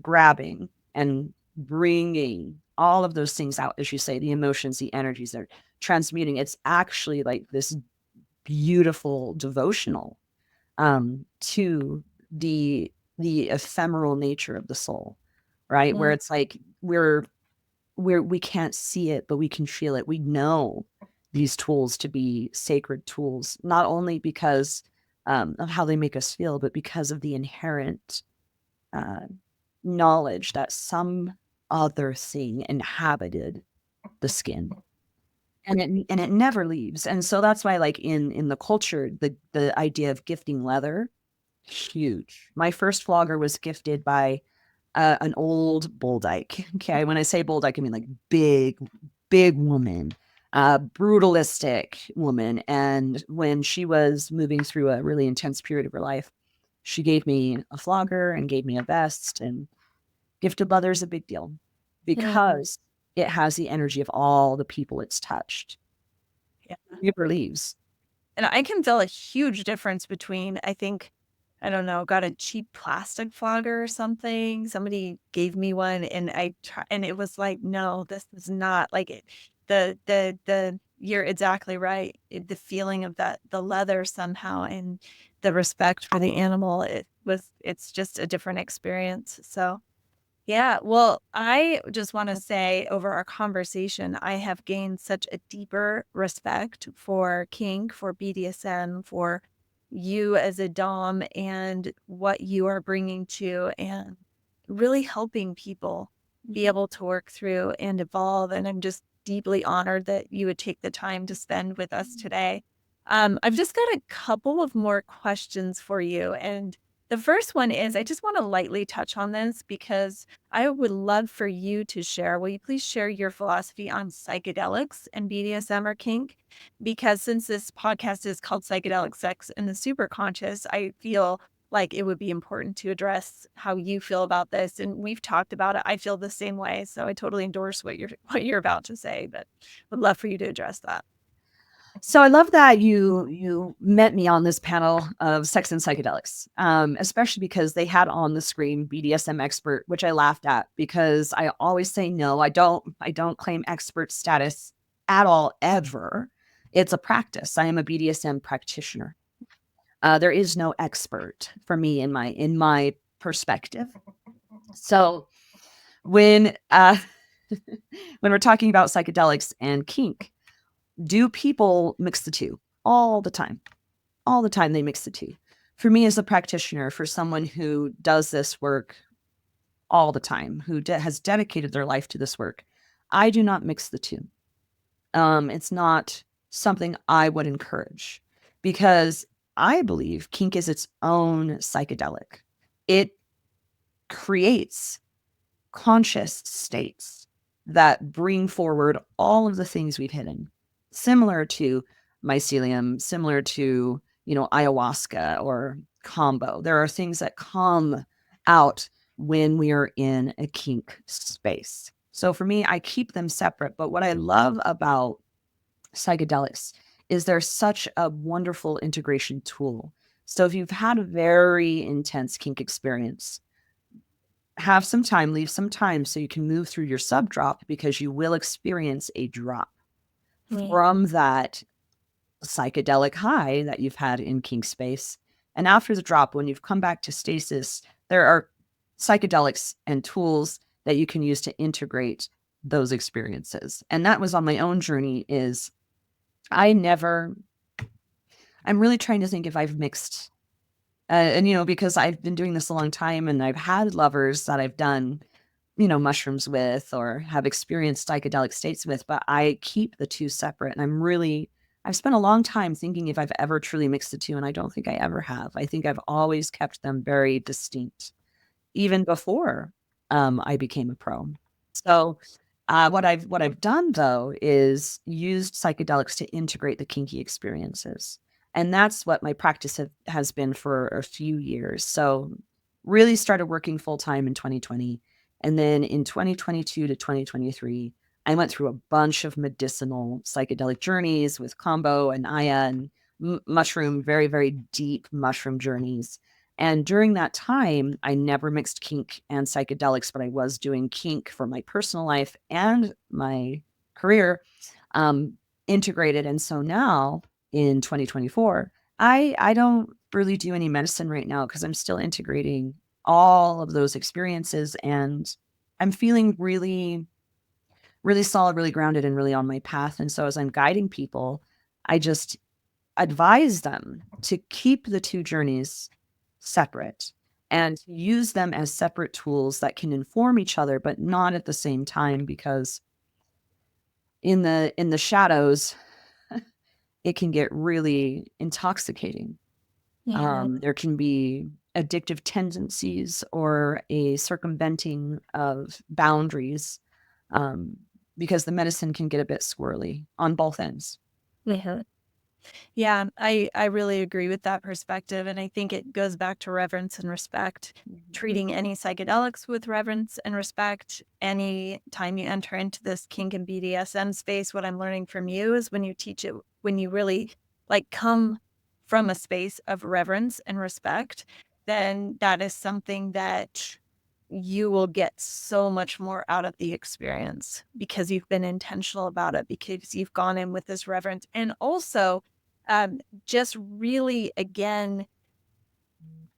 grabbing and bringing all of those things out, as you say, the emotions, the energies, they're transmuting. It's actually like this beautiful devotional to the ephemeral nature of the soul, right? Where Mm. it's like we can't see it, but we can feel it. We know these tools to be sacred tools, not only because of how they make us feel, but because of the inherent uh, knowledge that some other thing inhabited the skin. And it never leaves. And so that's why, like in the culture, the idea of gifting leather, huge. My first flogger was gifted by an old bull dyke. Okay, when I say bull dyke, I mean like big woman, brutalistic woman. And when she was moving through a really intense period of her life, she gave me a flogger and gave me a vest. And gifted leather is a big deal Mm. because it has the energy of all the people it's touched. Yeah. It never leaves. And I can feel a huge difference between, I think, I don't know, got a cheap plastic flogger or something. Somebody gave me one and and it was like, no, this is not like it. You're exactly right. The feeling of the leather somehow and the respect for the animal, it's just a different experience. So yeah, well, I just want to say over our conversation, I have gained such a deeper respect for kink, for BDSM, for you as a Dom and what you are bringing to and really helping people be able to work through and evolve. And I'm just deeply honored that you would take the time to spend with us today. I've just got a couple of more questions for you. And the first one is I just want to lightly touch on this because I would love for you to share. Will you please share your philosophy on psychedelics and BDSM or kink? Because since this podcast is called Psychedelic Sex and the Superconscious, I feel like it would be important to address how you feel about this. And we've talked about it. I feel the same way. So I totally endorse what you're about to say, but would love for you to address that. So I love that you met me on this panel of sex and psychedelics, especially because they had on the screen BDSM expert, which I laughed at because I always say no, I don't claim expert status at all ever. It's a practice. I am a BDSM practitioner. There is no expert for me in my perspective. So when when we're talking about psychedelics and kink, do people mix the two all the time? All the time they mix the two. For me as a practitioner, for someone who does this work all the time, who has dedicated their life to this work, I do not mix the two. It's not something I would encourage because I believe kink is its own psychedelic. It creates conscious states that bring forward all of the things we've hidden, similar to mycelium, similar to, ayahuasca or combo. There are things that come out when we are in a kink space. So for me, I keep them separate. But what I love about psychedelics is they're such a wonderful integration tool. So if you've had a very intense kink experience, have some time, leave some time so you can move through your sub drop, because you will experience a drop from that psychedelic high that you've had in kink space. And after the drop, when you've come back to stasis, there are psychedelics and tools that you can use to integrate those experiences. And that was on my own journey. Is I'm really trying to think if I've mixed, and, because I've been doing this a long time and I've had lovers that I've done, mushrooms with or have experienced psychedelic states with, but I keep the two separate. And I've spent a long time thinking if I've ever truly mixed the two, and I don't think I ever have. I think I've always kept them very distinct, even before I became a pro. So what I've done though is used psychedelics to integrate the kinky experiences. And that's what my practice has been for a few years. So really started working full time in 2020. And then in 2022 to 2023, I went through a bunch of medicinal psychedelic journeys with combo and Aya and mushroom, very, very deep mushroom journeys. And during that time, I never mixed kink and psychedelics, but I was doing kink for my personal life and my career, um, integrated. And so now in 2024, I don't really do any medicine right now because I'm still integrating all of those experiences, and I'm feeling really, really solid, really grounded, and really on my path. And so as I'm guiding people, I just advise them to keep the two journeys separate and use them as separate tools that can inform each other, but not at the same time, because in the shadows, it can get really intoxicating. There can be addictive tendencies or a circumventing of boundaries, um, because the medicine can get a bit squirrely on both ends. Yeah, I really agree with that perspective. And I think it goes back to reverence and respect, treating any psychedelics with reverence and respect. Any time you enter into this kink and BDSM space, what I'm learning from you is when you teach it, when you really come from a space of reverence and respect, then that is something that you will get so much more out of the experience because you've been intentional about it, because you've gone in with this reverence. And also, just really, again,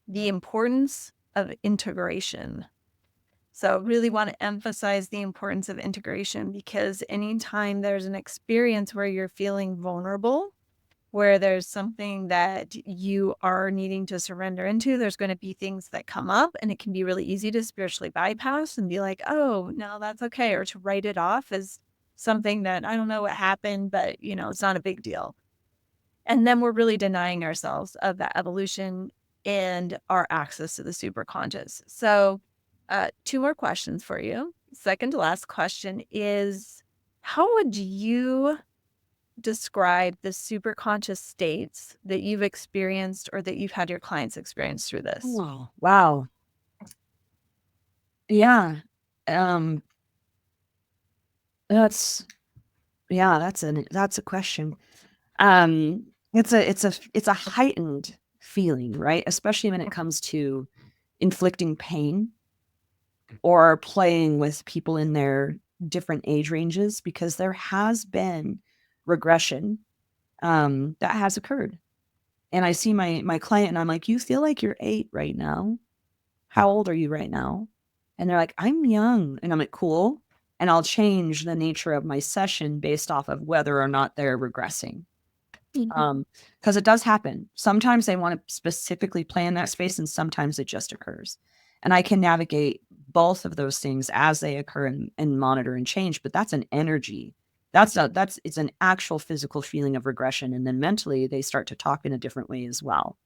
the importance of integration. So really want to emphasize the importance of integration, because anytime there's an experience where you're feeling vulnerable, where there's something that you are needing to surrender into, there's going to be things that come up, and it can be really easy to spiritually bypass and be like, oh, no, that's okay. Or to write it off as something that I don't know what happened, but it's not a big deal. And then we're really denying ourselves of that evolution and our access to the superconscious. So 2 more questions for you. Second to last question is, how would you describe the superconscious states that you've experienced or that you've had your clients experience through this? Oh, wow. Yeah. Um, that's that's a question. It's a heightened feeling, right? Especially when it comes to inflicting pain or playing with people in their different age ranges, because there has been regression that has occurred. And I see my client and I'm like, you feel like you're 8 right now. How old are you right now? And they're like, I'm young. And I'm like, cool. And I'll change the nature of my session based off of whether or not they're regressing. Because it does happen. Sometimes they want to specifically play in that space, and sometimes it just occurs. And I can navigate both of those things as they occur and monitor and change. But that's an energy. It's an actual physical feeling of regression. And then mentally they start to talk in a different way as well.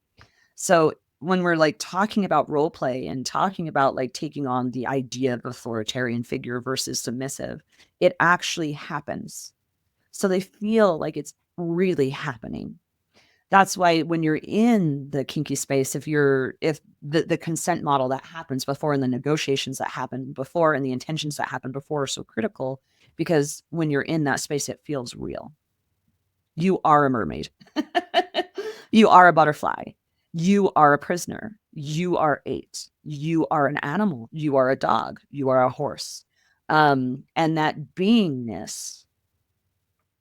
So when we're talking about role play and talking about taking on the idea of authoritarian figure versus submissive, it actually happens. So they feel like it's really happening. That's why when you're in the kinky space, if the consent model that happens before and the negotiations that happen before and the intentions that happen before are so critical, because when you're in that space, it feels real. You are a mermaid. You are a butterfly. You are a prisoner. You are eight. You are an animal. You are a dog. You are a horse. And that beingness,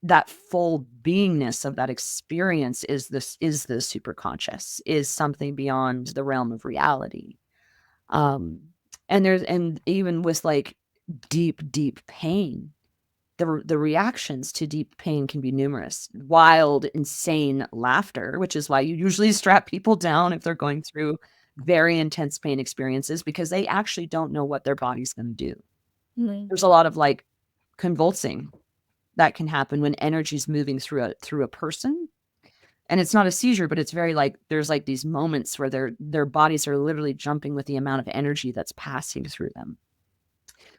that full beingness of that experience is the superconscious, is something beyond the realm of reality. Um, and even with like deep pain, the reactions to deep pain can be numerous. Wild, insane laughter, which is why you usually strap people down if they're going through very intense pain experiences, because they actually don't know what their body's going to do. There's a lot of like convulsing that can happen when energy's moving through a person. And it's not a seizure, but it's very like there's like these moments where their bodies are literally jumping with the amount of energy that's passing through them.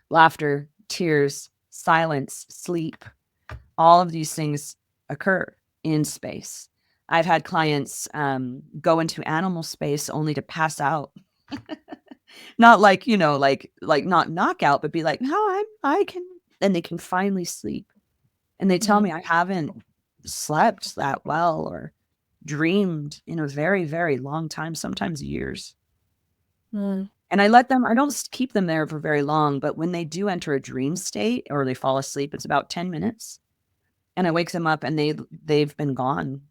Laughter, tears, silence, sleep, all of these things occur in space. I've had clients go into animal space only to pass out. Not like, like not knockout, but be like, no, I can, and they can finally sleep. And they tell me I haven't slept that well or dreamed in a very, very long time, sometimes years. And I don't keep them there for very long, but when they do enter a dream state or they fall asleep, it's about 10 minutes. And I wake them up and they've been gone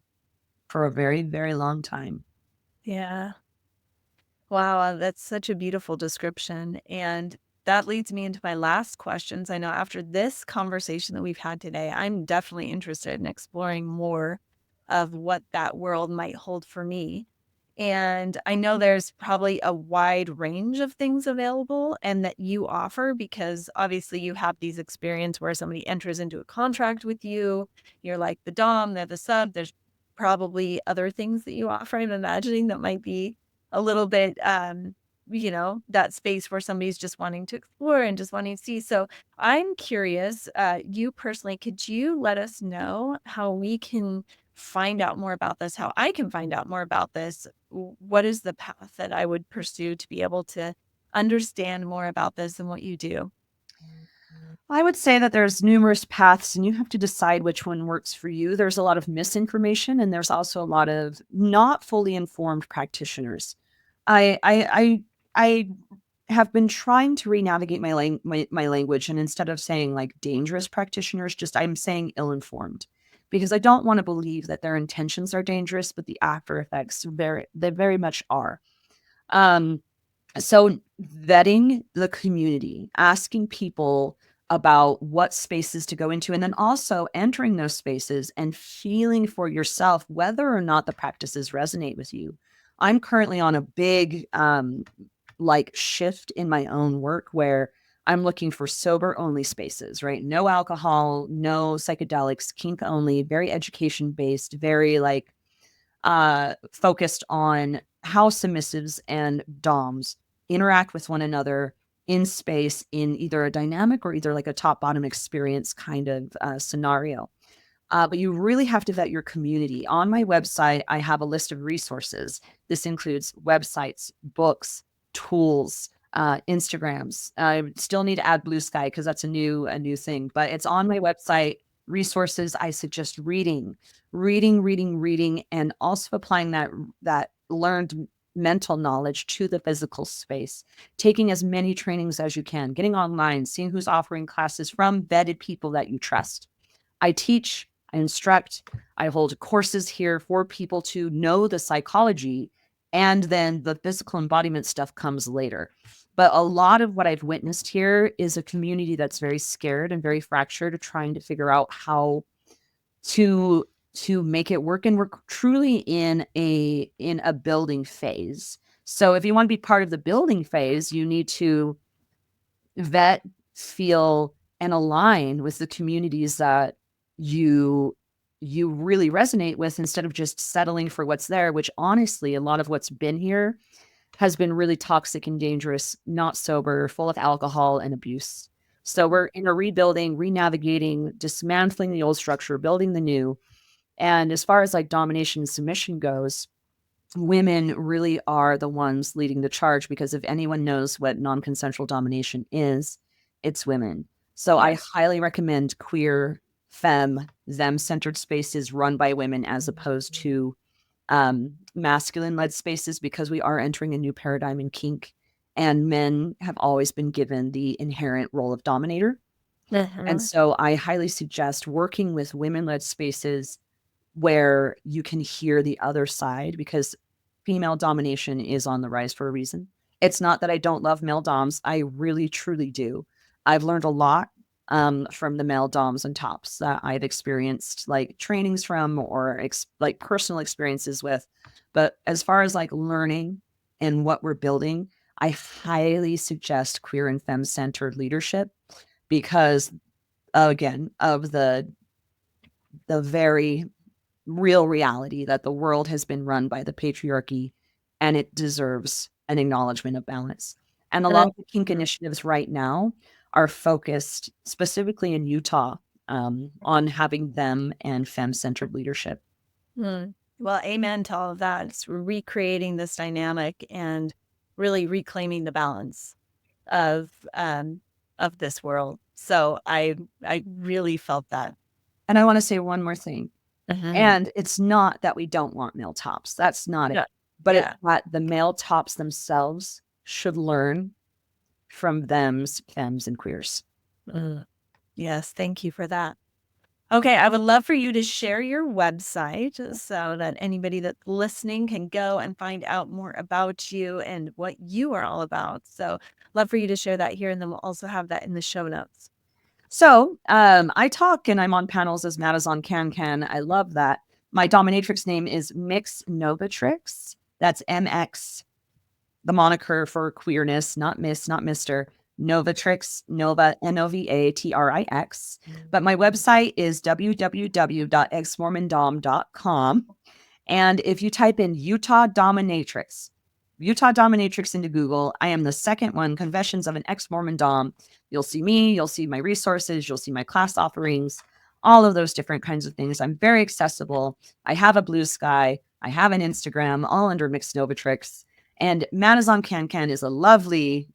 for a very, very long time. Yeah. Wow, that's such a beautiful description. And that leads me into my last questions. I know after this conversation that we've had today, I'm definitely interested in exploring more of what that world might hold for me. And I know there's probably a wide range of things available and that you offer, because obviously you have these experiences where somebody enters into a contract with you. You're like the dom, they're the sub. There's probably other things that you offer, I'm imagining, that might be a little bit, that space where somebody's just wanting to explore and just wanting to see. So I'm curious, you personally, could you let us know how we can find out more about this, how I can find out more about this? What is the path that I would pursue to be able to understand more about this and what you do? I would say that there's numerous paths and you have to decide which one works for you. There's a lot of misinformation and there's also a lot of not fully informed practitioners. I have been trying to re-navigate my language, and instead of saying like dangerous practitioners, just I'm saying ill-informed, because I don't want to believe that their intentions are dangerous, but the after effects they very much are. So vetting the community, asking people about what spaces to go into, and then also entering those spaces and feeling for yourself whether or not the practices resonate with you. I'm currently on a big like shift in my own work where I'm looking for sober only spaces, right? No alcohol, no psychedelics, kink only, very education based, very like focused on how submissives and doms interact with one another in space in either a dynamic or either like a top bottom experience kind of scenario. But you really have to vet your community. On my website, I have a list of resources. This includes websites, books, tools, Instagrams. I still need to add Blue Sky because that's a new thing, but it's on my website. Resources. I suggest reading, and also applying that learned mental knowledge to the physical space. Taking as many trainings as you can. Getting online, seeing who's offering classes from vetted people that you trust. I teach, I instruct, I hold courses here for people to know the psychology, and then the physical embodiment stuff comes later. But a lot of what I've witnessed here is a community that's very scared and very fractured, trying to figure out how to make it work. And we're truly in a building phase. So if you want to be part of the building phase, you need to vet, feel, and align with the communities that you really resonate with, instead of just settling for what's there, which honestly, a lot of what's been here has been really toxic and dangerous, not sober, full of alcohol and abuse. So we're in a rebuilding, re-navigating, dismantling the old structure, building the new. And as far as like domination and submission goes, women really are the ones leading the charge, because if anyone knows what non-consensual domination is, it's women. So I Yes. highly recommend queer, femme, them-centered spaces run by women as opposed to masculine-led spaces, because we are entering a new paradigm in kink, and men have always been given the inherent role of dominator. And so I highly suggest working with women-led spaces where you can hear the other side, because female domination is on the rise for a reason. It's not that I don't love male doms. I really, truly do. I've learned a lot from the male doms and tops that I've experienced, like trainings from, or like personal experiences with. But as far as like learning and what we're building, I highly suggest queer and femme-centered leadership, because again, of the very real reality that the world has been run by the patriarchy, and it deserves an acknowledgement of balance. And a lot of the kink initiatives right now are focused specifically in Utah on having them and femme-centered leadership. Well, amen to all of that. It's recreating this dynamic and really reclaiming the balance of this world. So I really felt that. And I want to say one more thing. And it's not that we don't want male tops. That's not it. Yeah. But Yeah. it's that the male tops themselves should learn from thems, femmes, and queers. Yes, thank you for that. Okay, I would love for you to share your website so that anybody that's listening can go and find out more about you and what you are all about. So, love for you to share that here, and then we'll also have that in the show notes. So I talk and I'm on panels as Madazon Can-Can. I love that. My dominatrix name is Mix Novatrix. That's MX, the moniker for queerness, not Miss, not Mr. Novatrix, Nova, Novatrix. But my website is www.exmormondom.com. And if you type in Utah Dominatrix into Google, I am the second one, Confessions of an Ex-Mormon Dom. You'll see me, you'll see my resources, you'll see my class offerings, all of those different kinds of things. I'm very accessible. I have a Blue Sky. I have an Instagram, all under Mixed Novatrix. And Madazon Can-Can is a lovely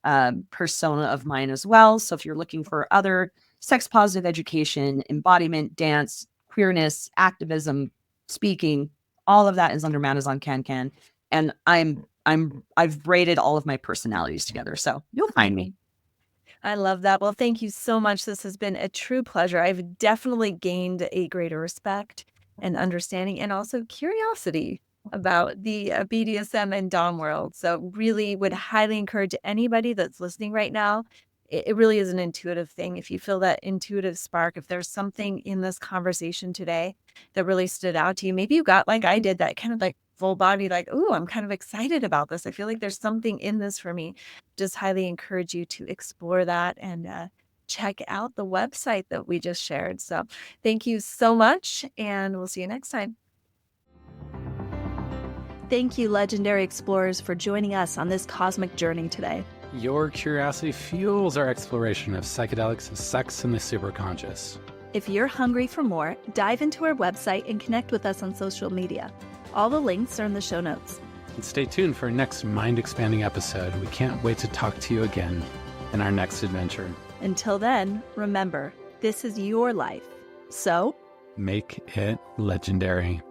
persona of mine as well. So if you're looking for other sex-positive education, embodiment, dance, queerness, activism, speaking, all of that is under Madazon Can-Can. And I've braided all of my personalities together. So you'll find me. I love that. Well, thank you so much. This has been a true pleasure. I've definitely gained a greater respect and understanding, and also curiosity about the BDSM and Dom world. So really would highly encourage anybody that's listening right now. It really is an intuitive thing. If you feel that intuitive spark, if there's something in this conversation today that really stood out to you, maybe you got, like I did, that kind of like full body, like, oh, I'm kind of excited about this. I feel like there's something in this for me. Just highly encourage you to explore that and check out the website that we just shared. So thank you so much, and we'll see you next time. Thank you, legendary explorers, for joining us on this cosmic journey today. Your curiosity fuels our exploration of psychedelics, sex, and the superconscious. If you're hungry for more, dive into our website and connect with us on social media. All the links are in the show notes. And stay tuned for our next mind-expanding episode. We can't wait to talk to you again in our next adventure. Until then, remember, this is your life. So, make it legendary.